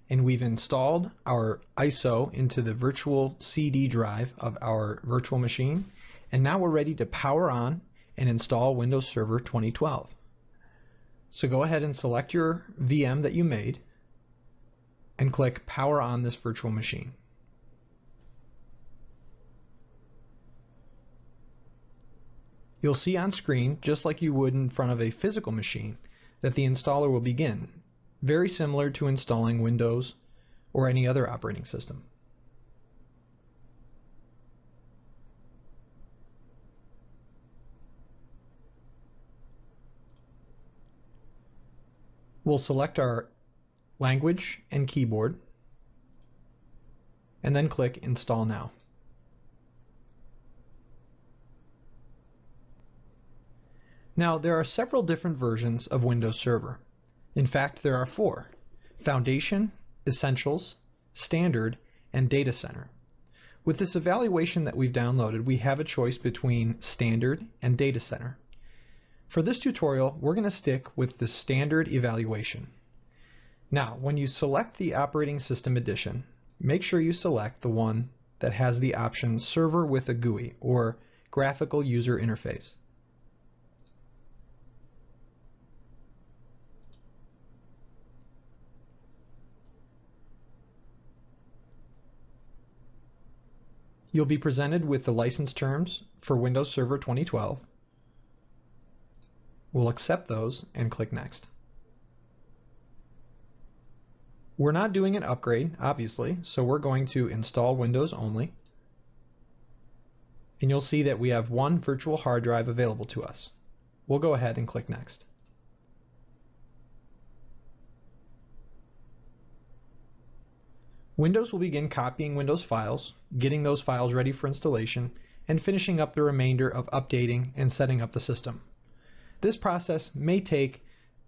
and we've installed our ISO into the virtual CD drive of our virtual machine, and now we're ready to power on and install Windows Server 2012. So go ahead and select your VM that you made and click Power on this virtual machine. You'll see on screen, just like you would in front of a physical machine, that the installer will begin, very similar to installing Windows or any other operating system. We'll select our language and keyboard and then click Install Now. Now, there are several different versions of Windows Server. In fact, there are 4: Foundation, Essentials, Standard, and Data Center. With this evaluation that we've downloaded, we have a choice between Standard and Data Center. For this tutorial, we're going to stick with the Standard evaluation. Now, when you select the Operating System Edition, make sure you select the one that has the option Server with a GUI, or Graphical User Interface. You'll be presented with the license terms for Windows Server 2012. We'll accept those and click Next. We're not doing an upgrade, obviously, so we're going to install Windows only. And you'll see that we have one virtual hard drive available to us. We'll go ahead and click Next. Windows will begin copying Windows files, getting those files ready for installation, and finishing up the remainder of updating and setting up the system. This process may take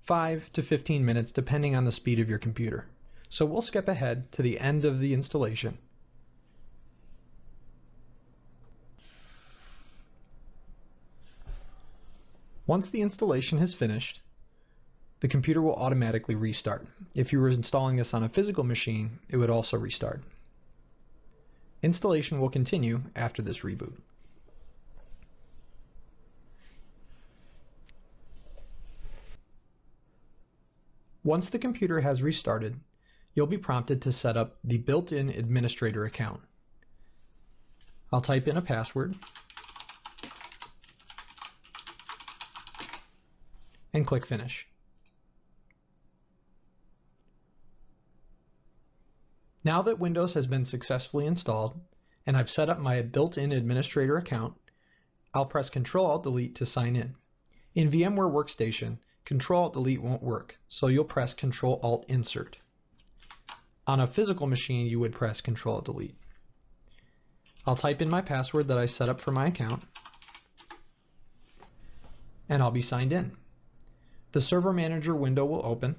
5 to 15 minutes depending on the speed of your computer. So we'll skip ahead to the end of the installation. Once the installation has finished, the computer will automatically restart. If you were installing this on a physical machine, it would also restart. Installation will continue after this reboot. Once the computer has restarted, you'll be prompted to set up the built-in administrator account. I'll type in a password and click Finish. Now that Windows has been successfully installed and I've set up my built-in administrator account, I'll press Ctrl-Alt-Delete to sign in. In VMware Workstation, Ctrl-Alt-Delete won't work, so you'll press Ctrl-Alt-Insert. On a physical machine, you would press Ctrl-Delete. I'll type in my password that I set up for my account, and I'll be signed in. The Server Manager window will open.